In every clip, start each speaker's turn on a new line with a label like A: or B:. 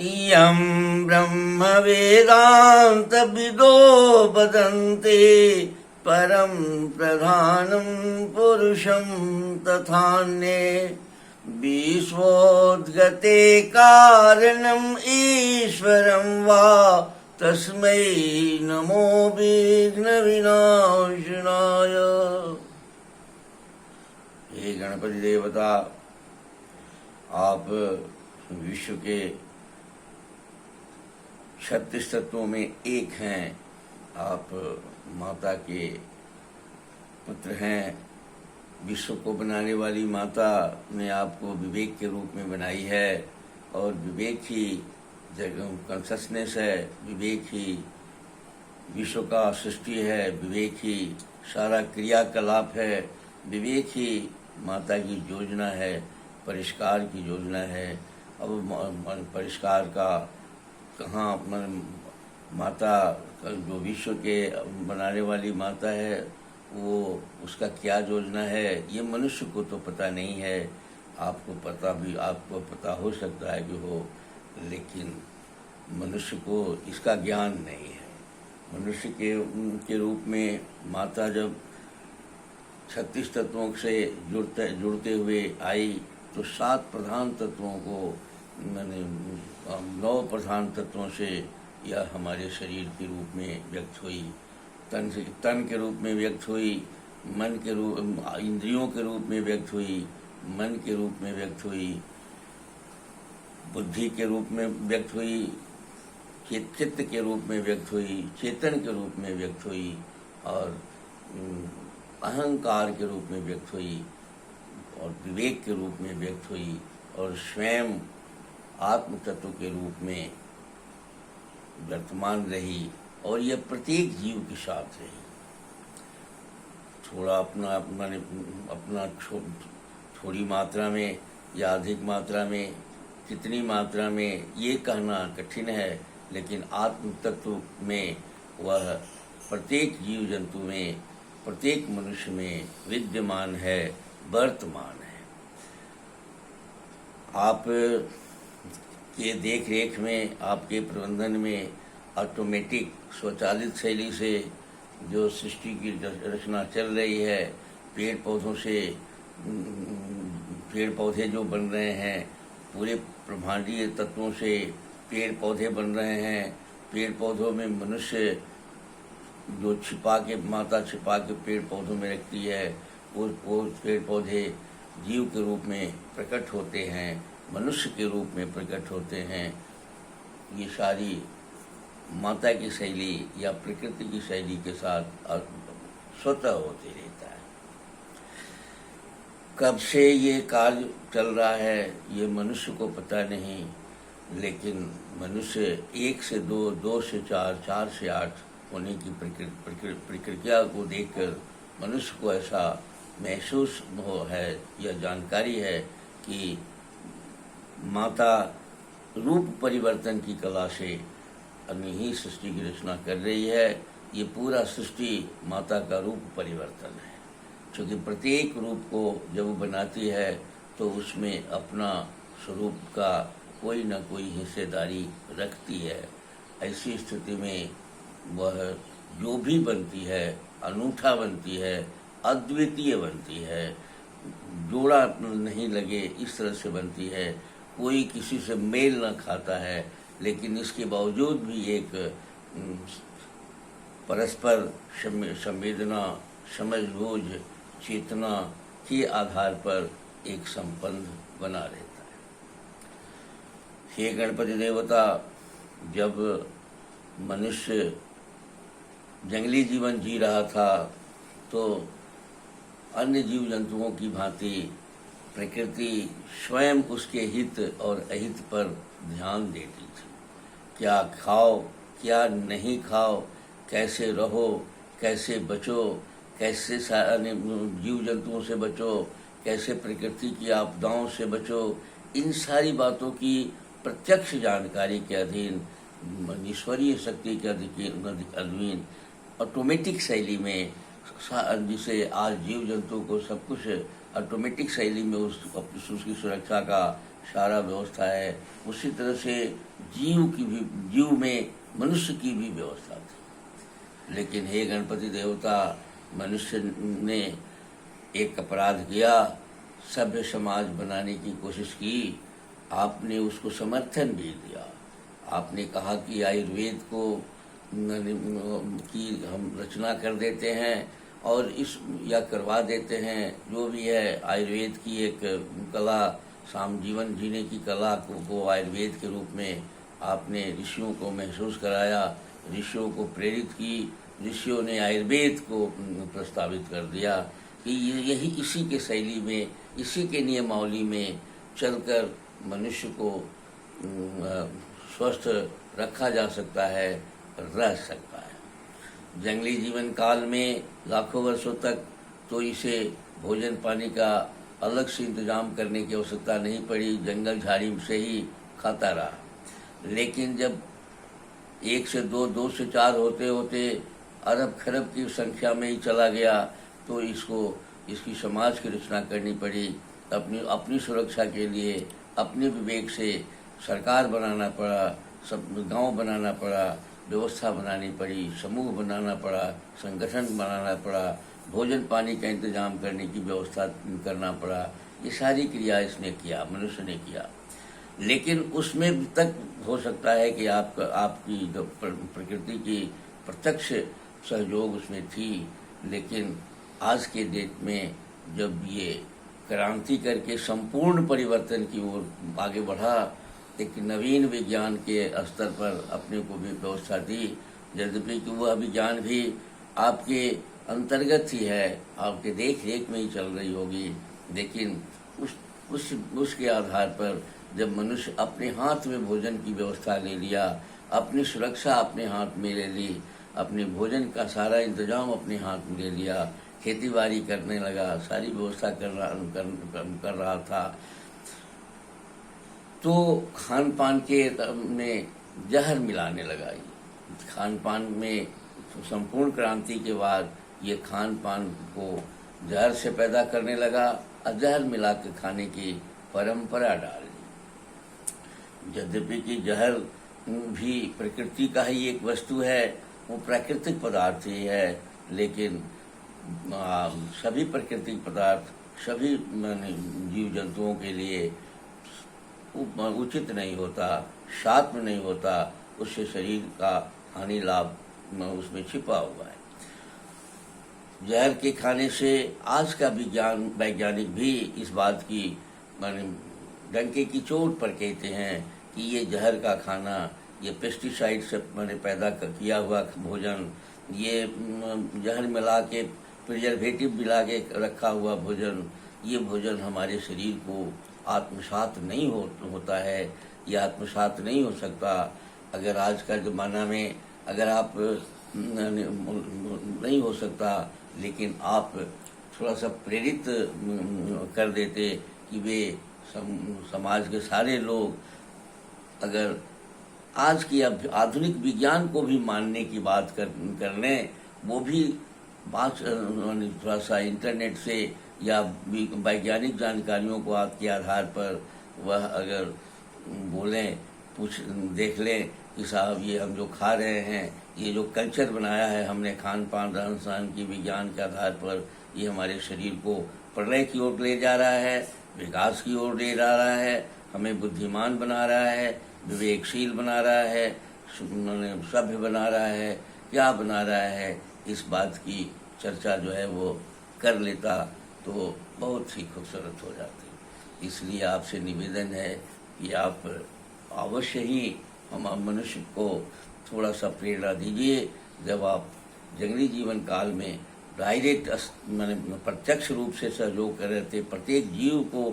A: इयं ब्रह्म वेदांत विदो वदन्ति परं प्रधानं पुरुषं तथान्ये विश्वोद्गते कारणम् ईश्वरं वा तस्मै नमो विघ्न विनाशनाय। हे गणपति देवता, आप विश्व के 36 तत्वों में एक हैं। आप माता के पुत्र हैं। विश्व को बनाने वाली माता ने आपको विवेक के रूप में बनाई है, और विवेक ही कॉन्शसनेस है, विवेक ही विश्व का सृष्टि है, विवेक ही सारा क्रियाकलाप है, विवेक ही माता की योजना है, परिष्कार की योजना है। अब परिष्कार का कहाँ माता जो विश्व के बनाने वाली माता है वो उसका क्या योजना है, ये मनुष्य को तो पता नहीं है। आपको पता हो सकता है कि हो, लेकिन मनुष्य को इसका ज्ञान नहीं है। मनुष्य के रूप में माता जब 36 तत्वों से जुड़ते हुए आई तो 7 प्रधान तत्वों को मैंने 9 प्रधान तत्वों से यह हमारे शरीर के रूप में व्यक्त हुई, तन के रूप में व्यक्त हुई, मन के रूप, इंद्रियों के रूप में व्यक्त हुई, मन के रूप में व्यक्त हुई, बुद्धि के रूप में व्यक्त हुई, चित्त के रूप में व्यक्त हुई, चेतन के रूप में व्यक्त हुई, और अहंकार के रूप में व्यक्त हुई, और विवेक के रूप में व्यक्त हुई, और स्वयं आत्म तत्व के रूप में वर्तमान रही, और यह प्रत्येक जीव के साथ रही। थोड़ा अपना थोड़ी मात्रा में या अधिक मात्रा में, कितनी मात्रा में ये कहना कठिन है, लेकिन आत्म तत्व में वह प्रत्येक जीव जंतु में, प्रत्येक मनुष्य में विद्यमान है, वर्तमान है। आप के देख रेख में, आपके प्रबंधन में ऑटोमेटिक स्वचालित शैली से जो सृष्टि की रचना चल रही है, पेड़ पौधे जो बन रहे हैं, पूरे ब्रह्मांडीय तत्वों से पेड़ पौधे बन रहे हैं। पेड़ पौधों में मनुष्य जो माता छिपा के पेड़ पौधों में रखती है, वो पेड़ पौधे जीव के रूप में प्रकट होते हैं, मनुष्य के रूप में प्रकट होते हैं। ये सारी माता की शैली या प्रकृति की शैली के साथ स्वतः होते रहता है। कब से ये कार्य चल रहा है ये मनुष्य को पता नहीं, लेकिन मनुष्य 1 से 2, 2 से 4, 4 से 8 होने की प्रक्रिया को देखकर मनुष्य को ऐसा महसूस है या जानकारी है कि माता रूप परिवर्तन की कला से अपनी ही सृष्टि की रचना कर रही है। ये पूरा सृष्टि माता का रूप परिवर्तन है, क्योंकि प्रत्येक रूप को जब वो बनाती है तो उसमें अपना स्वरूप का कोई न कोई हिस्सेदारी रखती है। ऐसी स्थिति में वह जो भी बनती है अनूठा बनती है, अद्वितीय बनती है, जोड़ा नहीं लगे इस तरह से बनती है, कोई किसी से मेल न खाता है, लेकिन इसके बावजूद भी एक परस्पर संवेदना, समझबूझ, चेतना के आधार पर एक संबंध बना रहता है। हे गणपति देवता, जब मनुष्य जंगली जीवन जी रहा था तो अन्य जीव जंतुओं की भांति प्रकृति स्वयं उसके हित और अहित पर ध्यान देती थी। क्या खाओ, क्या नहीं खाओ, कैसे रहो, कैसे बचो, कैसे जीव जंतुओं से बचो, कैसे प्रकृति की आपदाओं से बचो, इन सारी बातों की प्रत्यक्ष जानकारी के अधीन, ईश्वरीय शक्ति के अधीन ऑटोमेटिक शैली में, जिसे आज जीव जंतु को सब कुछ ऑटोमेटिक शैली में उसकी सुरक्षा का सारा व्यवस्था है, उसी तरह से जीव में मनुष्य की भी व्यवस्था थी। लेकिन हे गणपति देवता, मनुष्य ने एक अपराध किया, सभ्य समाज बनाने की कोशिश की, आपने उसको समर्थन भी दिया। आपने कहा कि आयुर्वेद को की हम रचना कर देते हैं और इस या करवा देते हैं, जो भी है आयुर्वेद की एक कला, जीवन जीने की कला को आयुर्वेद के रूप में आपने ऋषियों को महसूस कराया, ऋषियों को प्रेरित की, ऋषियों ने आयुर्वेद को प्रस्तावित कर दिया कि यही इसी के शैली में, इसी के नियमावली में चलकर मनुष्य को स्वस्थ रखा जा सकता है, रह सकता है। जंगली जीवन काल में लाखों वर्षों तक तो इसे भोजन पानी का अलग से इंतजाम करने की आवश्यकता नहीं पड़ी, जंगल झाड़ी से ही खाता रहा। लेकिन जब 1 से 2, 2 से 4 होते होते अरब खरब की संख्या में ही चला गया, तो इसकी समाज की रचना करनी पड़ी। अपनी सुरक्षा के लिए अपने विवेक से सरकार बनाना पड़ा, सब गांव बनाना पड़ा, व्यवस्था बनानी पड़ी, समूह बनाना पड़ा, संगठन बनाना पड़ा, भोजन पानी का इंतजाम करने की व्यवस्था करना पड़ा। ये सारी क्रिया इसने किया, मनुष्य ने किया। लेकिन उसमें तक हो सकता है कि आपकी जो प्रकृति की प्रत्यक्ष सहयोग उसमें थी। लेकिन आज के डेट में जब ये क्रांति करके संपूर्ण परिवर्तन की ओर आगे बढ़ा, एक नवीन विज्ञान के स्तर पर अपने को भी व्यवस्था दी, यद्यपि कि वह विज्ञान भी आपके अंतर्गत ही है, आपके देख रेख में ही चल रही होगी। लेकिन उसके आधार पर जब मनुष्य अपने हाथ में भोजन की व्यवस्था ले लिया, अपनी सुरक्षा अपने हाथ में ले ली, अपने भोजन का सारा इंतजाम अपने हाथ में ले लिया, खेती बाड़ी करने लगा, सारी व्यवस्था कर रहा था, तो खान पान के में जहर मिलाने लगा। खान पान में संपूर्ण क्रांति के बाद ये खान पान को जहर से पैदा करने लगा और जहर मिला के खाने की परंपरा डाल दी। यद्यपि कि जहर भी प्रकृति का ही एक वस्तु है, वो प्राकृतिक पदार्थ ही है, लेकिन सभी प्राकृतिक पदार्थ सभी जीव जंतुओं के लिए उचित नहीं होता, सात्व नहीं होता, उससे शरीर का हानि लाभ उसमें छिपा हुआ है। जहर के खाने से आज का वैज्ञानिक भी इस बात की डंके की चोट पर कहते हैं कि ये जहर का खाना, ये पेस्टिसाइड से पैदा किया हुआ भोजन, ये जहर मिला के प्रिजर्वेटिव मिला के रखा हुआ भोजन, ये भोजन हमारे शरीर को आत्मसात नहीं होता है, ये आत्मसात नहीं हो सकता। अगर आज का ज़माना में अगर आप नहीं हो सकता, लेकिन आप थोड़ा सा प्रेरित कर देते कि वे समाज के सारे लोग अगर आज की आधुनिक विज्ञान को भी मानने की बात कर लें, वो भी बात थोड़ा सा इंटरनेट से या वैज्ञानिक जानकारियों को के आधार पर वह अगर बोलें, देख लें कि साहब ये हम जो खा रहे हैं, ये जो कल्चर बनाया है हमने खान पान रहन सहन की विज्ञान के आधार पर, ये हमारे शरीर को प्रलय की ओर ले जा रहा है, विकास की ओर ले जा रहा है, हमें बुद्धिमान बना रहा है, विवेकशील बना रहा है, सभ्य बना रहा है, क्या बना रहा है, इस बात की चर्चा जो है वो कर लेता तो बहुत ही खूबसूरत हो जाती। इसलिए आपसे निवेदन है कि आप अवश्य ही हम मनुष्य को थोड़ा सा प्रेरणा दीजिए। जब आप जंगली जीवन काल में डायरेक्ट प्रत्यक्ष रूप से सहयोग कर रहे थे, प्रत्येक जीव को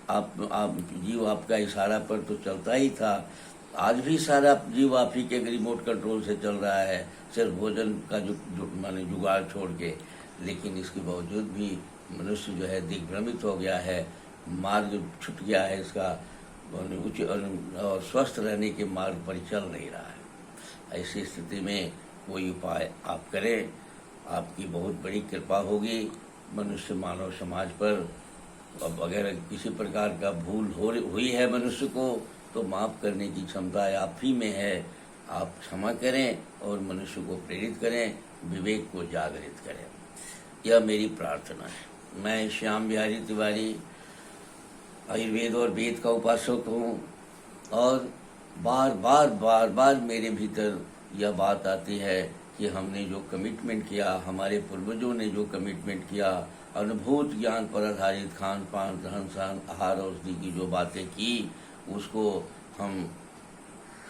A: जीव आपका इशारा पर तो चलता ही था, आज भी सारा जीव आप ही के रिमोट कंट्रोल से चल रहा है, सिर्फ भोजन का जुगाड़ छोड़ के। लेकिन इसके बावजूद भी मनुष्य जो है दिग्भ्रमित हो गया है, मार्ग छूट गया है इसका, और स्वस्थ रहने के मार्ग पर चल नहीं रहा है। ऐसी स्थिति में कोई उपाय आप करें, आपकी बहुत बड़ी कृपा होगी मनुष्य मानव समाज पर, अब अगर किसी प्रकार का भूल हुई है मनुष्य को तो माफ करने की क्षमता आप ही में है। आप क्षमा करें और मनुष्य को प्रेरित करें, विवेक को जागृत करें। यह मेरी प्रार्थना है। मैं श्याम बिहारी तिवारी आयुर्वेद और वेद का उपासक हूँ और बार बार मेरे भीतर यह बात आती है कि हमने जो कमिटमेंट किया, हमारे पूर्वजों ने जो कमिटमेंट किया, अनुभूत ज्ञान पर आधारित खान पान रहन सहन आहार औषधि की जो बातें की, उसको हम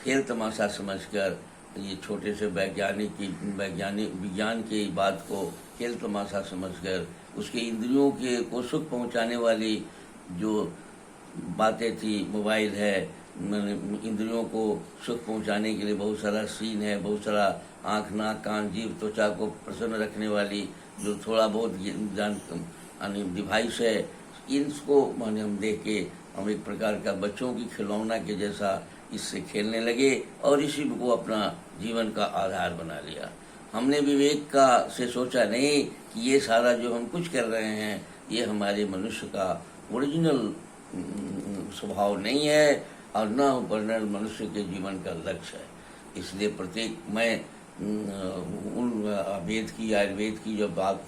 A: खेल तमाशा समझकर, ये छोटे से विज्ञान की बात को खेल तमाशा समझकर, उसके इंद्रियों के को सुख पहुंचाने वाली जो बातें थी, मोबाइल है, इंद्रियों को सुख पहुंचाने के लिए बहुत सारा सीन है, बहुत सारा आँख नाक कान जीभ त्वचा को प्रसन्न रखने वाली जो थोड़ा बहुत डिवाइस है, इनको माने हम देख के हम एक प्रकार का बच्चों की खिलौना के जैसा इससे खेलने लगे और इसी को अपना जीवन का आधार बना लिया। हमने विवेक का से सोचा नहीं कि ये सारा जो हम कुछ कर रहे हैं ये हमारे मनुष्य का ओरिजिनल स्वभाव नहीं है और न वर्णन मनुष्य के जीवन का लक्ष्य है। इसलिए प्रत्येक मैं उन वेद की आयुर्वेद की जब बात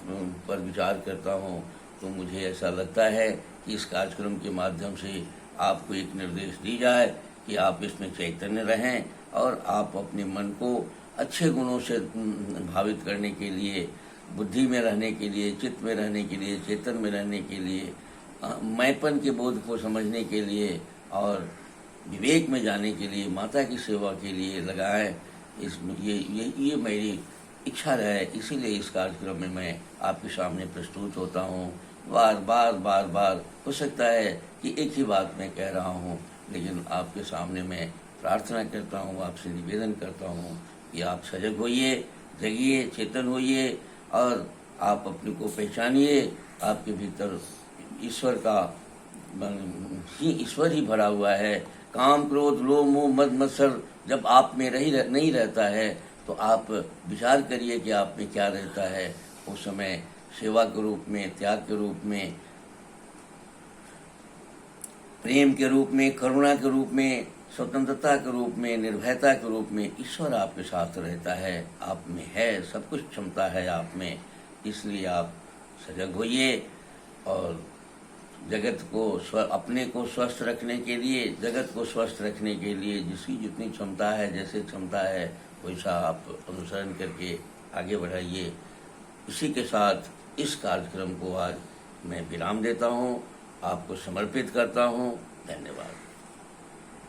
A: पर विचार करता हूँ तो मुझे ऐसा लगता है कि इस कार्यक्रम के माध्यम से आपको एक निर्देश दी जाए कि आप इसमें चैतन्य रहें और आप अपने मन को अच्छे गुणों से भावित करने के लिए, बुद्धि में रहने के लिए, चित्त में रहने के लिए, चेतन में रहने के लिए, मैंपन के बोध को समझने के लिए और विवेक में जाने के लिए, माता की सेवा के लिए लगाएं। ये मेरी इच्छा है, इसीलिए इस कार्यक्रम में मैं आपके सामने प्रस्तुत होता हूँ। बार हो सकता है कि एक ही बात मैं कह रहा हूँ, लेकिन आपके सामने मैं प्रार्थना करता हूँ, आपसे निवेदन करता हूँ कि आप सजग होइए, जगिए, चेतन होइए और आप अपने को पहचानिए। आपके भीतर ईश्वर ही भरा हुआ है। काम क्रोध लोभ मोह मद मत्सर जब आप में नहीं रहता है तो आप विचार करिए कि आप में क्या रहता है। उस समय सेवा के रूप में, त्याग के रूप में, प्रेम के रूप में, करुणा के रूप में, स्वतंत्रता के रूप में, निर्भयता के रूप में ईश्वर आपके साथ रहता है। आप में है, सब कुछ क्षमता है आप में। इसलिए आप सजग होइए और जगत को अपने को स्वस्थ रखने के लिए, जगत को स्वस्थ रखने के लिए जिसकी जितनी क्षमता है, जैसे क्षमता है वैसा आप अनुसरण करके आगे बढ़ाइए। इसी के साथ इस कार्यक्रम को आज मैं विराम देता हूँ, आपको समर्पित करता हूँ। धन्यवाद।